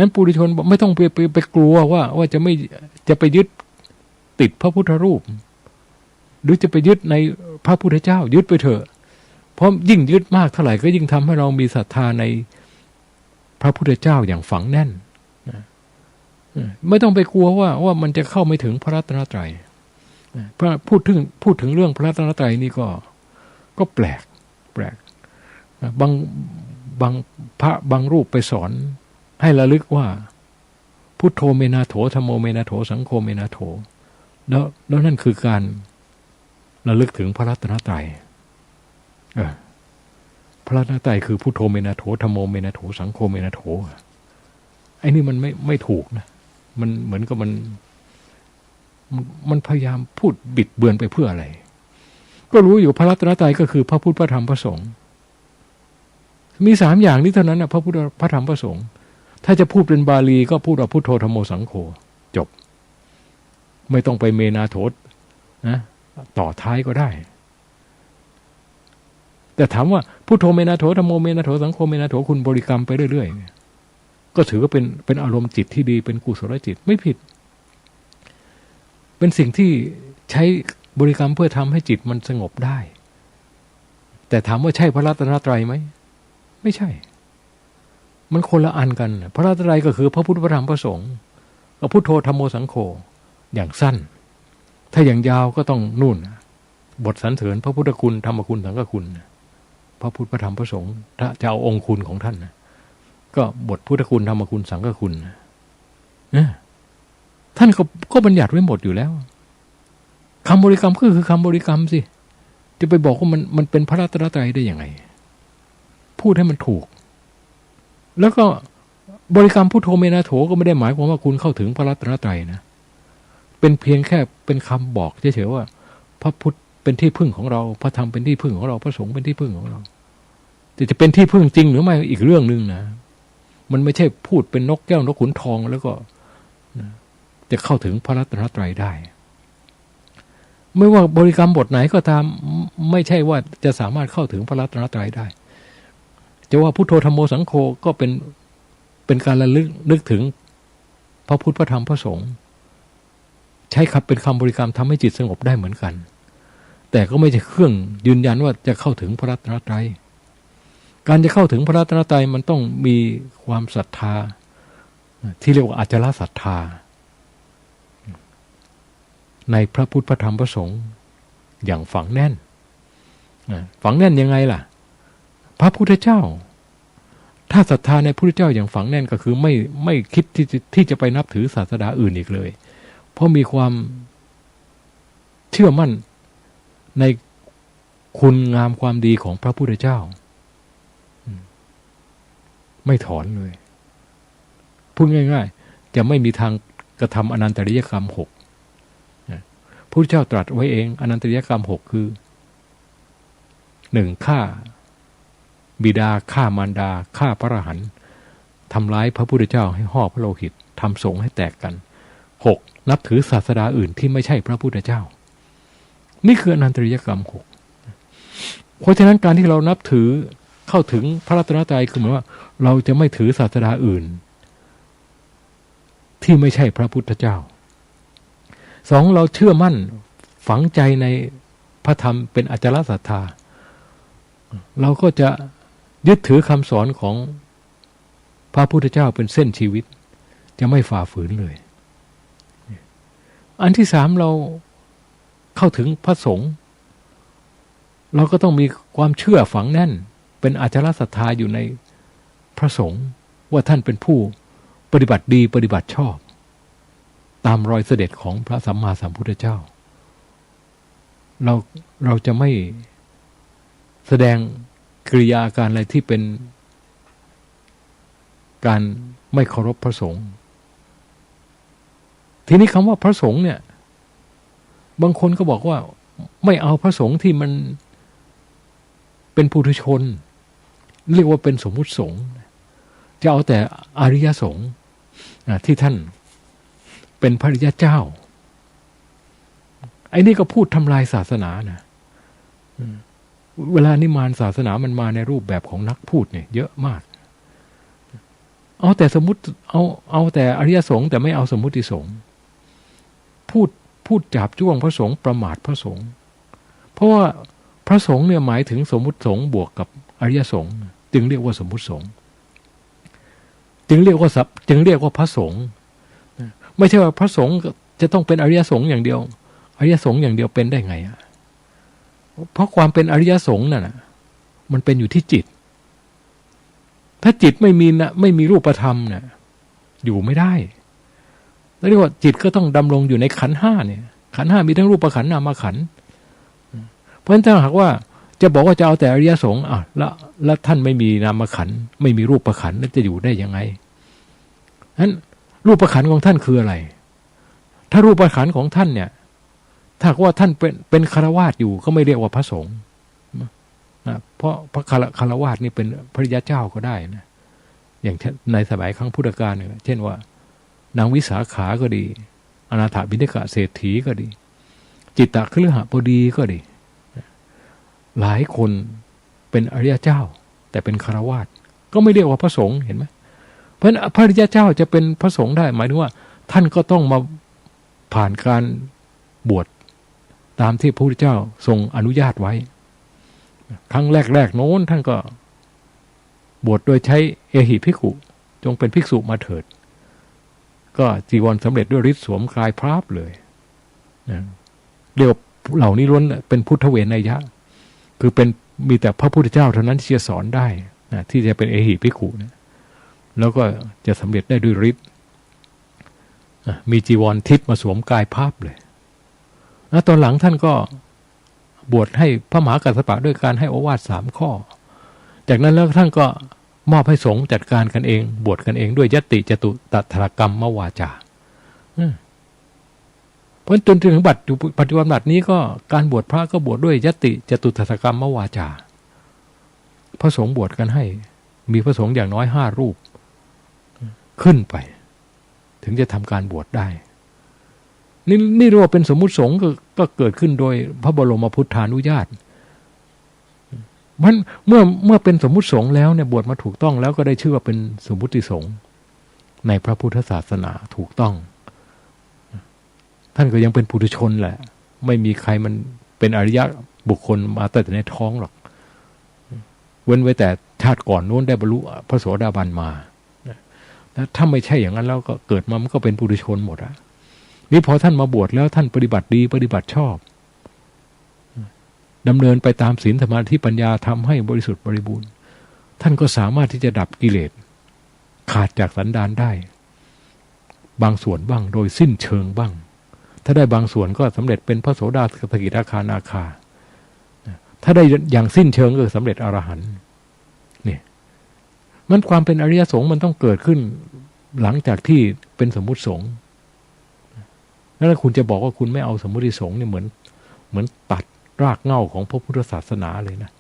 นั้นปุถุชนไม่ต้องไปกลัวว่าจะไปยึดติดพระพุทธรูปหรือจะไปยึดในพระพุทธเจ้ายึดไปเถอะเพราะยิ่งยึดมากเท่าไหร่ก็ยิ่งทำให้เรามีศรัทธาในพระพุทธเจ้าอย่างฝังแน่นไม่ต้องไปกลัวว่ามันจะเข้าไม่ถึงพระรัตนตรัยพูดถึงเรื่องพระรัตนตรัยนี่ก็แปลกบางรูปไปสอนให้ระลึกว่าพุทโธเมนาโถธัมโมเมนาโถสังโฆเมนาโถแล้วนั่นคือการ ระลึกถึงพระรัตนตรัยพระรัตนตรัยคือพุทโธเมนะโถธัมโมเมนะโถสังโฆเมนะโถไอ้นี่มันไม่ถูกนะมันเหมือนกับมันพยายามพูดบิดเบือนไปเพื่ออะไรก็รู้อยู่พระรัตนตรัยก็คือพระพุทธพระธรรมพระสงฆ์มี3อย่างนี้เท่านั้นนะพระพุทธพระธรรมพระสงฆ์ถ้าจะพูดเป็นบาลีก็พูดว่าพุทโธธัมโมสังโฆจบไม่ต้องไปเมนาโถนะต่อท้ายก็ได้แต่ถามว่าพุทโธเมนาโถธัมโมเมนาโถสังโฆเมนาโถคุณบริกรรมไปเรื่อยๆก็ถือว่าเป็นอารมณ์จิตที่ดีเป็นกุศลจิตไม่ผิดเป็นสิ่งที่ใช้บริกรรมเพื่อทำให้จิตมันสงบได้แต่ถามว่าใช่พระรัตนตรัยไหมไม่ใช่มันคนละอันกันพระรัตนตรัยก็คือพระพุทธพระธรรมพระสงฆ์กับพุทโธธัมโมสังโฆอย่างสั้นถ้าอย่างยาวก็ต้องนู่นบทสรรเสริญพระพุทธคุณธรรมคุณสังฆคุณพระพุทธพระธรรมพระสงฆ์ถ้าจะเอาองค์คุณของท่านก็บทพุทธคุณธรรมคุณสังฆคุณท่านก็บัญญัติไว้หมดอยู่แล้วคำบริกรรมก็คือคำบริกรรมสิจะไปบอกว่ามันเป็นพระรัตนตรัยได้ยังไงพูดให้มันถูกแล้วก็บริกรรมพุทโธเมนะโถก็ไม่ได้หมายความว่าคุณเข้าถึงพระรัตนตรัยนะเป็นเพียงแค่เป็นคำบอกเฉยๆว่าพระพุทธเป็นที่พึ่งของเราพระธรรมเป็นที่พึ่งของเราพระสงฆ์เป็นที่พึ่งของเราแต่จะเป็นที่พึ่งจริงหรือไม่อีกเรื่องนึงนะมันไม่ใช่พูดเป็นนกแก้วนกขุนทองแล้วก็จะเข้าถึงพระรัตนตรัยได้ไม่ว่าบริกรรมบทไหนก็ตามไม่ใช่ว่าจะสามารถเข้าถึงพระรัตนตรัยได้จะว่าพุทโธธัมโมสังโฆก็เป็นการระลึกถึงพระพุทธพระธรรมพระสงฆ์ใช้คำเป็นคำบริกรรมทำให้จิตสงบได้เหมือนกันแต่ก็ไม่ใช่เครื่องยืนยันว่าจะเข้าถึงพระรัตนตรัยการจะเข้าถึงพระรัตนตรัยมันต้องมีความศรัทธาที่เรียกว่าอจารศรัทธาในพระพุทธพระธรรมพระสงฆ์อย่างฝังแน่นฝังแน่นยังไงล่ะพระพุทธเจ้าถ้าศรัทธาในพระพุทธเจ้าอย่างฝังแน่นก็คือไม่คิดที่จะไปนับถือศาสนาอื่นอีกเลยเพราะมีความเชื่อมั่นในคุณงามความดีของพระพุทธเจ้าไม่ถอนเลยพูดง่ายๆจะไม่มีทางกระทำอนันตริยกรรม6พระพุทธเจ้าตรัสไว้เองอนันตริยกรรม6คือ 1. ฆ่าบิดาฆ่ามารดาฆ่าพระอรหันต์ทำร้ายพระพุทธเจ้าให้ห่อพระโลหิตทำสงฆ์ให้แตกกัน 6. นับถือศาสดาอื่นที่ไม่ใช่พระพุทธเจ้านี่คืออนันตริยกรรม6เพราะฉะนั้นการที่เรานับถือเข้าถึงพระรัตนตรัยคือหมายว่าเราจะไม่ถือศาสดาอื่นที่ไม่ใช่พระพุทธเจ้า 2. เราเชื่อมั่นฝังใจในพระธรรมเป็นอจารศรัทธาเราก็จะยึดถือคำสอนของพระพุทธเจ้าเป็นเส้นชีวิตจะไม่ฝ่าฝืนเลยอันที่ 3เราเข้าถึงพระสงฆ์เราก็ต้องมีความเชื่อฝังแน่นเป็นอจารศรัทธาอยู่ในพระสงฆ์ว่าท่านเป็นผู้ปฏิบัติดีปฏิบัติชอบตามรอยเสด็จของพระสัมมาสัมพุทธเจ้าเราจะไม่แสดงกิริยาการอะไรที่เป็นการไม่เคารพพระสงฆ์ทีนี้คำว่าพระสงฆ์เนี่ยบางคนก็บอกว่าไม่เอาพระสงฆ์ที่มันเป็นปุถุชนเรียกว่าเป็นสมมุติสงฆ์จะเอาแต่อริยสงฆ์ที่ท่านเป็นพระอริยเจ้าไอ้นี่ก็พูดทำลายศาสนานะเวลานิมานศาสนามันมาในรูปแบบของนักพูดเนี่ยเยอะมากเอาแต่สมมุติเอาแต่อริยสงฆ์แต่ไม่เอาสมมุติสงฆ์พูดจับจ้วงพระสงฆ์ประมาทพระสงฆ์เพราะว่าพระสงฆ์เนี่ยหมายถึงสมมุติสงฆ์บวกกับอริยสงฆ์จึงเรียกว่าสมมุติสงฆ์จึงเรียกว่าพระสงฆ์ไม่ใช่ว่าพระสงฆ์จะต้องเป็นอริยสงฆ์อย่างเดียวอริยสงฆ์อย่างเดียวเป็นได้ไงอ่ะเพราะความเป็นอริยสงฆ์น่ะมันเป็นอยู่ที่จิตถ้าจิตไม่มีรูปธรรมน่ะอยู่ไม่ได้แล้วเรียกว่าจิตก็ต้องดำรงอยู่ในขันธ์5เนี่ยขันธ์5มีทั้งรูปขันธ์นามขันธ์ เพราะฉะนั้นถ้าหากว่าจะบอกว่าจะเอาแต่อริยสงฆ์แล้วท่านไม่มีนามขันธ์ไม่มีรูปขันธ์แล้วจะอยู่ได้ยังไงนั้นรูปขันธ์ของท่านคืออะไรถ้ารูปขันธ์ของท่านเนี่ยถ้าว่าท่านเป็นฆราวาสอยู่ก็ไม่เรียกว่าพระสงฆ์นะเพราะพระฆราวาสนี่เป็นพระริยเจ้าก็ได้นะอย่างในสมัยครั้งพุทธกาลเนี่ยเช่นว่านางวิสาขาก็ดีอนาถบิณฑิกะเศรษฐีก็ดีจิตตคฤหบดีก็ดีหลายคนเป็นอริยเจ้าแต่เป็นฆราวาสก็ไม่เรียกว่าพระสงฆ์เห็นไหมเพราะฉะนั้นพระอริยเจ้าจะเป็นพระสงฆ์ได้หมายถึงว่าท่านก็ต้องมาผ่านการบวชตามที่พระพุทธเจ้าทรงอนุญาตไว้ครั้งแรกโน้นท่านก็บวชโดยใช้เอหิภิกขุจงเป็นภิกษุมาเถิดก็จีวรสำเร็จด้วยฤทธิ์สวมกายพราบเลยนะเรียกว่าเหล่านี้ล้วนเป็นพุทธเวไนยะคือเป็นมีแต่พระพุทธเจ้าเท่านั้นที่จะสอนได้นะที่จะเป็นเอหิภิกขุนะแล้วก็จะสำเร็จได้ด้วยฤทธิ์มีจีวรทิพย์มาสวมกายภาพเลยแล้วตอนหลังท่านก็บวชให้พระมหากัสสปะด้วยการให้โอวาท3 ข้อจากนั้นแล้วท่านก็มอบให้สงฆ์จัดการกันเองบวชกันเองด้วยยติจตุตถกรรมวาจาเพราะจนถึงปัจจุบันบัดนี้ก็การบวชพระก็บวชด้วยยติจตุตถกรรมวาจาพระสงฆ์บวชกันให้มีพระสงฆ์อย่างน้อย5 รูปขึ้นไปถึงจะทำการบวชได้นี่เรียกว่าเป็นสมมุติสงฆ์ก็เกิดขึ้นโดยพระบรมพุทธานุญาตมันเมื่อเป็นสมมุติสงฆ์แล้วเนี่ยบวชมาถูกต้องแล้วก็ได้ชื่อว่าเป็นสมมุติสงฆ์ในพระพุทธศาสนาถูกต้องท่านก็ยังเป็นปุถุชนแหละไม่มีใครมันเป็นอริยะบุคคลมาแต่ในท้องหรอกเว้นไว้แต่ชาติก่อนโน้นได้บรรลุพระโสดาบันมาแล้วถ้าไม่ใช่อย่างนั้นแล้วก็เกิดมามันก็เป็นปุถุชนหมดอะนี่พอท่านมาบวชแล้วท่านปฏิบัติดีปฏิบัติชอบดำเนินไปตามศีลสมาธิปัญญาทำให้บริสุทธิ์บริบูรณ์ท่านก็สามารถที่จะดับกิเลสขาดจากสันดานได้บางส่วนบ้างโดยสิ้นเชิงบ้างถ้าได้บางส่วนก็สำเร็จเป็นพระโสดาสกิทาคานาคาถ้าได้อย่างสิ้นเชิงก็สำเร็จอรหันต์นี่มันความเป็นอริยสงฆ์มันต้องเกิดขึ้นหลังจากที่เป็นสมมุติสงฆ์แล้วคุณจะบอกว่าคุณไม่เอาสมมุติสงฆ์เนี่ยเหมือนตัดรากเหง้าของพระพุทธศาสนาเลยนะ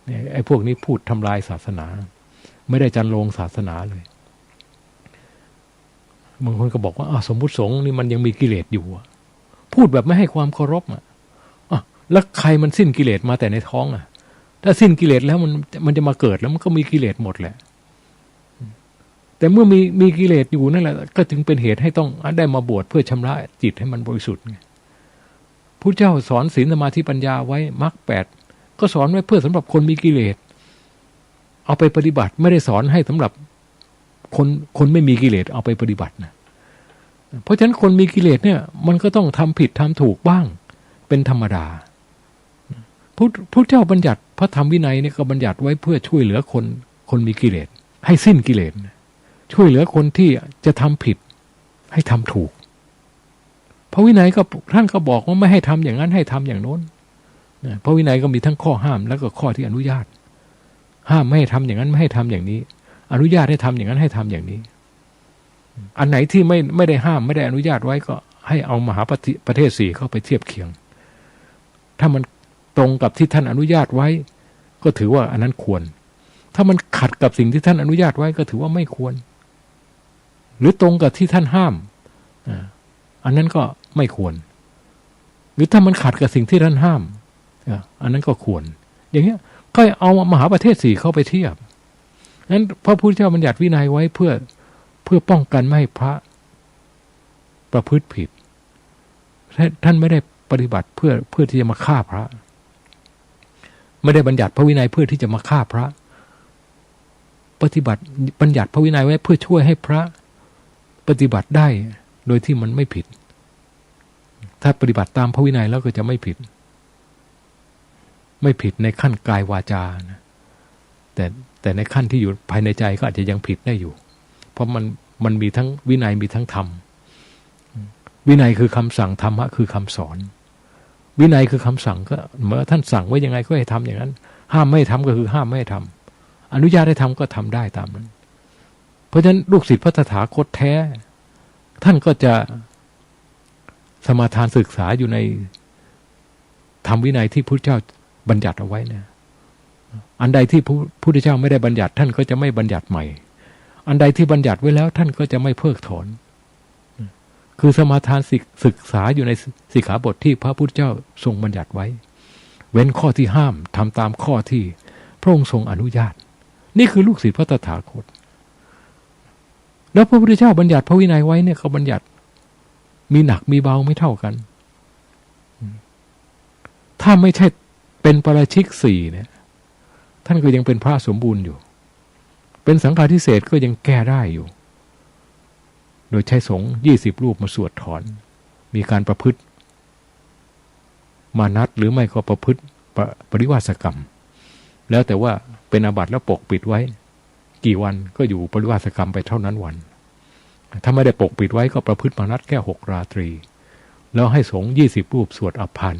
เนี่ยไอ้พวกนี้พูดทำลายศาสนาไม่ได้จันโลงศาสนาเลยบางคนก็บอกว่าสมมุติสงฆ์นี่มันยังมีกิเลสอยู่พูดแบบไม่ให้ความเคารพแล้วใครมันสิ้นกิเลสมาแต่ในท้องถ้าสิ้นกิเลสแล้วมันจะมาเกิดแล้วมันก็มีกิเลสหมดแหละแต่เมื่อมีกิเลสอยู่นั่นแหละก็ถึงเป็นเหตุให้ต้องได้มาบวชเพื่อชำระจิตให้มันบริสุทธิ์ไงพระเจ้าสอนศีลสมาธิปัญญาไว้มรรค8ก็สอนไว้เพื่อสำหรับคนมีกิเลสเอาไปปฏิบัติไม่ได้สอนให้สำหรับคนไม่มีกิเลสเอาไปปฏิบัตินะเพราะฉะนั้นคนมีกิเลสเนี่ยมันก็ต้องทำผิดทำถูกบ้างเป็นธรรมดาพระเจ้าบัญญัติพระธรรมวินัยเนี่ยก็บัญญัติไว้เพื่อช่วยเหลือคนมีกิเลสให้สิ้นกิเลสช่วยเหลือคนที่จะทำผิดให้ทำถูกพระวินัยก็ท่านก็บอกว่าไม่ให้ทำอย่างนั้นให้ทำอย่างโน้นพระวินัยก็มีทั้งข้อห้ามแล้วก็ข้อที่อนุญาตห้ามไม่ให้ทำอย่างนั้นไม่ให้ทำอย่างนี้อนุญาตให้ทำอย่างนั้นให้ทำอย่างนี้อันไหนที่ไม่ได้ห้ามไม่ได้อนุญาตไว้ก็ให้เอามหาประเทศ4เข้าไปเทียบเคียงถ้ามันตรงกับที่ท่านอนุญาตไว้ก็ถือว่าอันนั้นควรถ้ามันขัดกับสิ่งที่ท่านอนุญาตไว้ก็ถือว่าไม่ควรหรือตรงกับที่ท่านห้ามอันนั้นก็ไม่ควรหรือถ้ามันขัดกับสิ่งที่ท่านห้ามอันนั้นก็ควรอย่างเงี้ยก็เอามหาประเทศ4เข้าไปเทียบนั้นพระพุทธเจ้าบัญญัติวินัยไว้เพื่อป้องกันไม่ให้พระประพฤติผิดท่านไม่ได้ปฏิบัติเพื่อที่จะมาฆ่าพระไม่ได้บัญญัติพระวินัยเพื่อที่จะมาฆ่าพระปฏิบัติบัญญัติพระวินัยไว้เพื่อช่วยให้พระปฏิบัติได้โดยที่มันไม่ผิดถ้าปฏิบัติตามพระวินัยแล้วก็จะไม่ผิดในขั้นกายวาจานะแต่ในขั้นที่อยู่ภายในใจก็อาจจะยังผิดได้อยู่เพราะมันมีทั้งวินัยมีทั้งธรรมวินัยคือคำสั่งธรรมะคือคำสอน วินัยคือคำสั่งก็เมื่อท่านสั่งไว้ยังไงก็ให้ทำอย่างนั้นห้ามไม่ทำก็คือห้ามไม่ให้ทำอนุญาตให้ทำก็ทำได้ตามนั้นเพราะฉะนั้นลูกศิษย์พระตถาคตแท้ท่านก็จะสมาทานศึกษาอยู่ในธรรมวินัยที่พระพุทธเจ้าบัญญัติเอาไว้เนี่ยอันใดที่พระพุทธเจ้าไม่ได้บัญญัติท่านก็จะไม่บัญญัติใหม่อันใดที่บัญญัติไว้แล้วท่านก็จะไม่เพิกถอนคือสมาทานศึกษาอยู่ในสิกขาบทที่พระพุทธเจ้าทรงบัญญัติไว้เว้นข้อที่ห้ามทำตามข้อที่พระองค์ทรงอนุญาตนี่คือลูกศิษย์พระตถาคตแล้วพระพุทธเจ้าบัญญัติพระวินัยไว้เนี่ยเขาบัญญัติมีหนักมีเบาไม่เท่ากันถ้าไม่ใช่เป็นปาราชิกสี่เนี่ยท่านก็ยังเป็นพระสมบูรณ์อยู่เป็นสังฆาธิเศษก็ยังแก้ได้อยู่โดยใช้สงฆ์20 รูปมาสวดถอนมีการประพฤติมานัดหรือไม่ก็ประพฤติปริวาสกรรมแล้วแต่ว่าเป็นอาบัติแล้วปกปิดไว้กี่วันก็อยู่ปริวาสกรรมไปเท่านั้นวันถ้าไม่ได้ปกปิดไว้ก็ประพฤติมานัดแค่6 ราตรีแล้วให้สงฆ์20 รูปสวดอภัน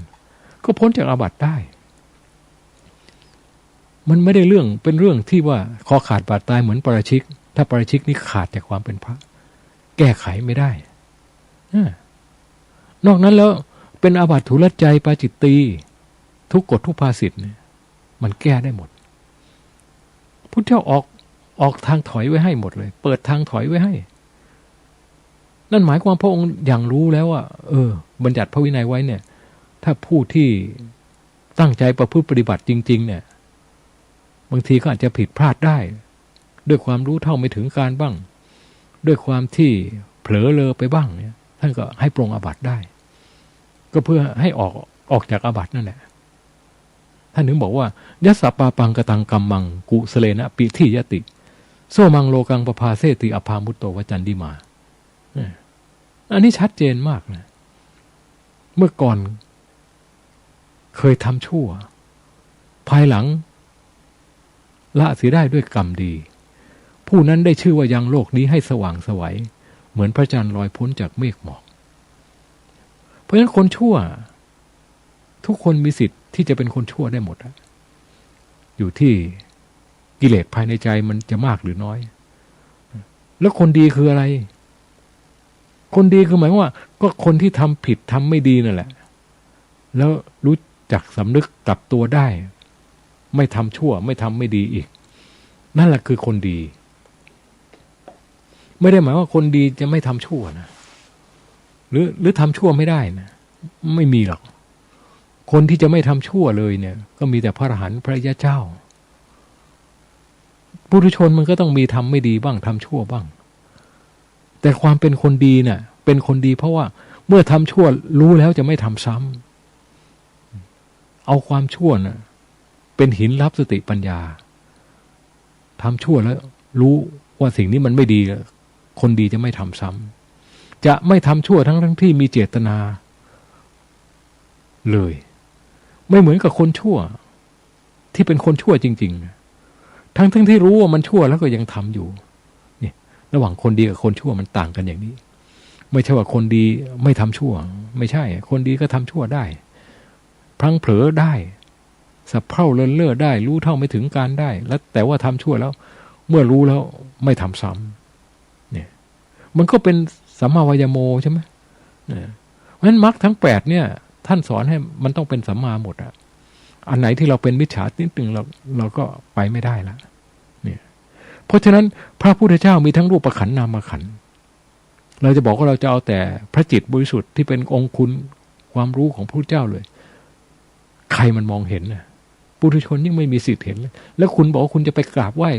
ก็พ้นจากอาบัติได้มันไม่ได้เป็นเรื่องที่ว่าคอขาดบาดตายเหมือนปาราชิกถ้าปาราชิกนี่ขาดจากความเป็นพระแก้ไขไม่ได้นอกนั้นแล้วเป็นอาบัติทุลใจปาจิตตีทุกกฎทุกภาษิตเนี่ยมันแก้ได้หมดพุทธเจ้าออกทางถอยไว้ให้หมดเลยเปิดทางถอยไว้ให้นั่นหมายความพระองค์อย่างรู้แล้วว่าบัญญัติพระวินัยไว้เนี่ยถ้าผู้ที่ตั้งใจประพฤติปฏิบัติจริงๆเนี่ยบางทีก็อาจจะผิดพลาดได้ด้วยความรู้เท่าไม่ถึงการบ้างด้วยความที่เผลอเลอไปบ้างเนี่ยท่านก็ให้ปรงอาบัติได้ก็เพื่อให้ออกจากอาบัตินั่นแหละท่านถึงบอกว่ายัสสะปาปังกตังกัมมังกุสเลนะปิทิยติโสมังโลกังปภาเสติอภามุตโตวจันดิมาอันนี้ชัดเจนมากนะเมื่อก่อนเคยทำชั่วภายหลังละเสียได้ด้วยกรรมดีผู้นั้นได้ชื่อว่ายังโลกนี้ให้สว่างไสวเหมือนพระจันทร์ลอยพ้นจากเมฆหมอกเพราะฉะนั้นคนชั่วทุกคนมีสิทธิ์ที่จะเป็นคนชั่วได้หมดอยู่ที่กิเลสภายในใจมันจะมากหรือน้อยแล้วคนดีคืออะไรคนดีคือหมายว่าก็คนที่ทำผิดทำไม่ดีนั่นแหละแล้วรู้จักสำนึกกลับตัวได้ไม่ทำชั่วไม่ทำไม่ดีอีกนั่นแหละคือคนดีไม่ได้หมายว่าคนดีจะไม่ทำชั่วนะหรือทำชั่วไม่ได้นะไม่มีหรอกคนที่จะไม่ทำชั่วเลยเนี่ยก็มีแต่พระอรหันต์พระยาเจ้าปุถุชนมันก็ต้องมีทำไม่ดีบ้างทำชั่วบ้างแต่ความเป็นคนดีเนี่ยเป็นคนดีเพราะว่าเมื่อทำชั่วรู้แล้วจะไม่ทำซ้ำเอาความชั่วน่ะเป็นหินรับสติปัญญาทำชั่วแล้วรู้ว่าสิ่งนี้มันไม่ดีคนดีจะไม่ทำซ้ำจะไม่ทำชั่วทั้งที่มีเจตนาเลยไม่เหมือนกับคนชั่วที่เป็นคนชั่วจริงๆทั้งที่รู้ว่ามันชั่วแล้วก็ยังทำอยู่นี่ระหว่างคนดีกับคนชั่วมันต่างกันอย่างนี้ไม่ใช่ว่าคนดีไม่ทำชั่วไม่ใช่คนดีก็ทำชั่วได้พลั้งเผลอได้สะเพร่าเลินเล่อได้รู้เท่าไม่ถึงการได้แล้วแต่ว่าทำชั่วแล้วเมื่อรู้แล้วไม่ทำซ้ำเนี่ยมันก็เป็นสัมมาวายโมใช่ไหมเพราะฉะนั้นมรรคทั้ง8เนี่ยท่านสอนให้มันต้องเป็นสัมมาหมดอ่ะอันไหนที่เราเป็นมิจฉานิดนึงเราก็ไปไม่ได้ละเนี่ยเพราะฉะนั้นพระพุทธเจ้ามีทั้งรูปขันธ์นามขันธ์เราจะบอกว่าเราจะเอาแต่พระจิตบริสุทธิ์ที่เป็นองค์คุณความรู้ของพระพุทธเจ้าเลยใครมันมองเห็นน่ะปุถุชนยิ่งไม่มีสิทธิ์เห็นเลยแล้วคุณบอกว่าคุณจะไปกราบไหว้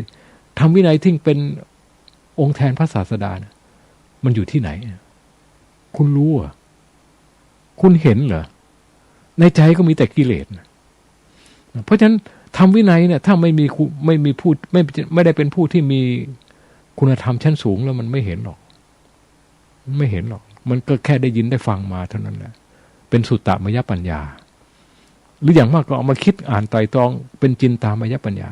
ทำวินัยที่เป็นองค์แทนพระศาสดานะมันอยู่ที่ไหนคุณรู้อ่ะคุณเห็นเหรอในใจก็มีแต่กิเลสนะเพราะฉะนั้นทำวินัยเนี่ยถ้าไม่มีผู้ไม่ได้เป็นผู้ที่มีคุณธรรมชั้นสูงแล้วมันไม่เห็นหรอกไม่เห็นหรอกมันก็แค่ได้ยินได้ฟังมาเท่านั้นแหละเป็นสุตตมยปัญญาหรืออย่างมากก็เอามาคิดอ่านไตร่ตรองเป็นจินตามยปัญญา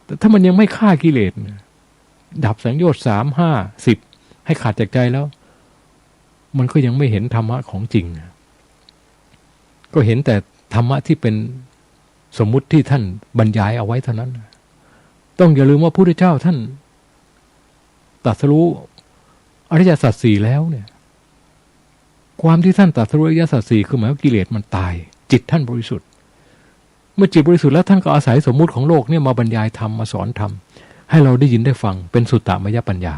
แต่ถ้ามันยังไม่ฆ่ากิเลสดับสังโยชน์3, 5, 10ให้ขาดจากใจแล้วมันก็ยังไม่เห็นธรรมะของจริง ก็เห็นแต่ธรรมะที่เป็นสมมุติที่ท่านบรรยายเอาไว้เท่านั้นต้องอย่าลืมว่าพระพุทธเจ้าท่านตรัสรู้อริยสัจสี่แล้วเนี่ยความที่ท่านตรัสรู้อริยสัจสี่คือหมายว่ากิเลสมันตายจิตท่านบริสุทธิ์เมื่อจิตบริสุทธิ์แล้วท่านก็อาศัยสมมุติของโลกเนี่ยมาบรรยายธรรมมาสอนธรรมให้เราได้ยินได้ฟังเป็นสุตตมยปัญญา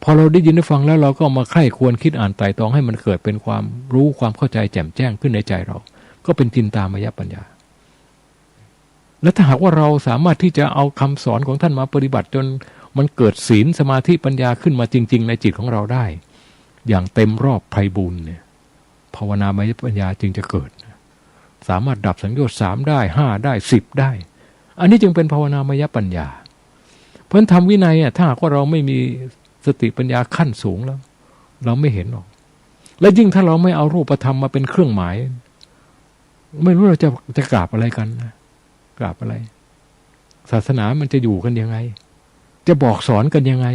พอเราได้ยินได้ฟังแล้วเราก็มาใคร่ควรคิดอ่านไตร่ตรองให้มันเกิดเป็นความรู้ความเข้าใจแจ่มแจ้งขึ้นในใจเราก็เป็นจินตามยปัญญาและถ้าหากว่าเราสามารถที่จะเอาคำสอนของท่านมาปฏิบัติจนมันเกิดศีลสมาธิปัญญาขึ้นมาจริงๆในจิตของเราได้อย่างเต็มรอบไพบูลย์เนี่ยภาวนามยปัญญาจึงจะเกิดสามารถดับสังโยชน์3ได้5ได้10ได้อันนี้จึงเป็นภาวนามยปัญญาเพราะฉะนั้นธรรมวินัยถ้าหากว่าเราไม่มีสติปัญญาขั้นสูงแล้วเราไม่เห็นหรอกและยิ่งถ้าเราไม่เอารูปธรรมมาเป็นเครื่องหมายไม่รู้เราจะกราบอะไรกันนะกราบอะไรศาสนามันจะอยู่กันยังไงจะบอกสอนกันยังไง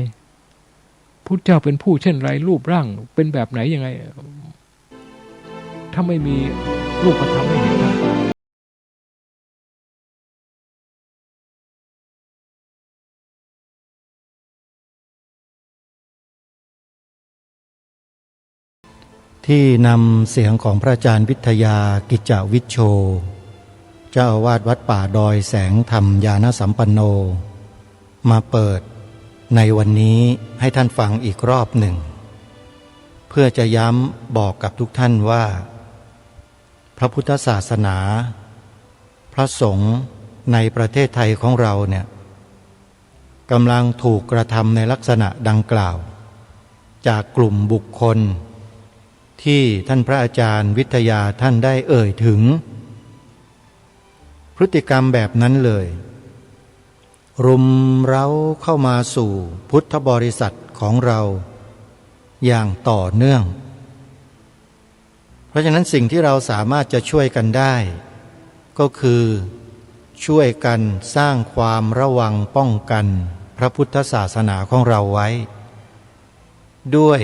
พุทธเจ้าเป็นผู้เช่นไรรูปร่างเป็นแบบไหนยังไงถ้าไม่มีรูปธรรมไม่เห็นทางตา
ที่นำเสียงของพระอาจารย์วิทยากิจจวิชโชเจ้าอาวาสวัดป่าดอยแสงธรรมญาณสัมปันโนมาเปิดในวันนี้ให้ท่านฟังอีกรอบหนึ่งเพื่อจะย้ำบอกกับทุกท่านว่าพระพุทธศาสนาพระสงฆ์ในประเทศไทยของเราเนี่ยกำลังถูกกระทำในลักษณะดังกล่าวจากกลุ่มบุคคลที่ท่านพระอาจารย์วิทยาท่านได้เอ่ยถึงพฤติกรรมแบบนั้นเลยรุมเร้าเข้ามาสู่พุทธบริษัทของเราอย่างต่อเนื่องเพราะฉะนั้นสิ่งที่เราสามารถจะช่วยกันได้ก็คือช่วยกันสร้างความระวังป้องกันพระพุทธศาสนาของเราไว้ด้วย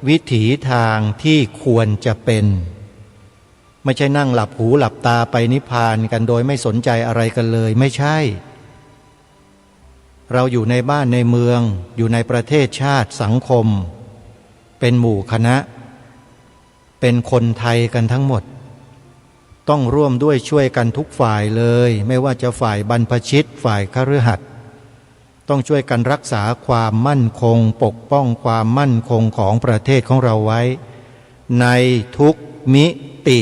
วิถีทางที่ควรจะเป็นไม่ใช่นั่งหลับหูหลับตาไปนิพพานกันโดยไม่สนใจอะไรกันเลยไม่ใช่เราอยู่ในบ้านในเมืองอยู่ในประเทศชาติสังคมเป็นหมู่คณะเป็นคนไทยกันทั้งหมดต้องร่วมด้วยช่วยกันทุกฝ่ายเลยไม่ว่าจะฝ่ายบรรพชิตฝ่ายคฤหัสถ์ต้องช่วยกันรักษาความมั่นคงปกป้องความมั่นคงของประเทศของเราไว้ในทุกมิติ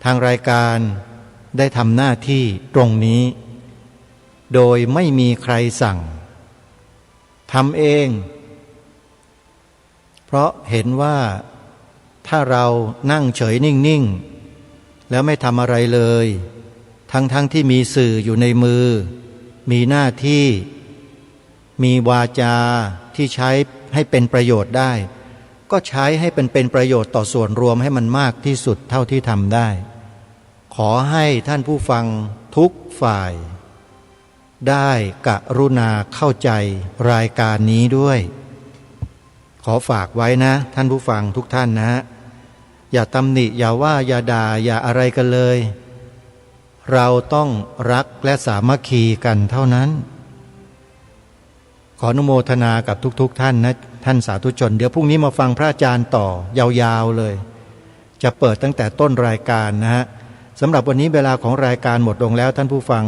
ทางรายการได้ทำหน้าที่ตรงนี้โดยไม่มีใครสั่งทำเองเพราะเห็นว่าถ้าเรานั่งเฉยนิ่งๆแล้วไม่ทำอะไรเลยทั้งที่มีสื่ออยู่ในมือมีหน้าที่มีวาจาที่ใช้ให้เป็นประโยชน์ได้ก็ใช้ให้เป็นประโยชน์ต่อส่วนรวมให้มันมากที่สุดเท่าที่ทำได้ขอให้ท่านผู้ฟังทุกฝ่ายได้กรุณาเข้าใจรายการนี้ด้วยขอฝากไว้นะท่านผู้ฟังทุกท่านนะอย่าตำหนิอย่าว่าอย่าด่าอย่าอะไรกันเลยเราต้องรักและสามัคคีกันเท่านั้นขออนุโมทนากับทุกท่านนะท่านสาธุชนเดี๋ยวพรุ่งนี้มาฟังพระอาจารย์ต่อยาวๆเลยจะเปิดตั้งแต่ต้นรายการนะฮะสำหรับวันนี้เวลาของรายการหมดลงแล้วท่านผู้ฟัง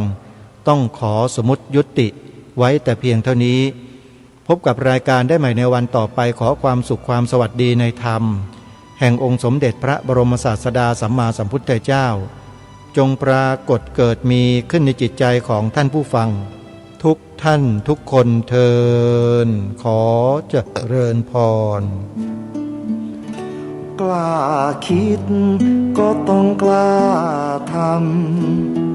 ต้องขอสมมุติยุติไว้แต่เพียงเท่านี้พบกับรายการได้ใหม่ในวันต่อไปขอความสุขความสวัสดีในธรรมแห่งองค์สมเด็จพระบรมศาสดาสัมมาสัมพุทธเจ้าจงปรากฏเกิดมีขึ้นในจิตใจของท่านผู้ฟังทุกท่านทุกคนเทินขอเจริญพร
กล้าคิดก็ต้องกล้าทำ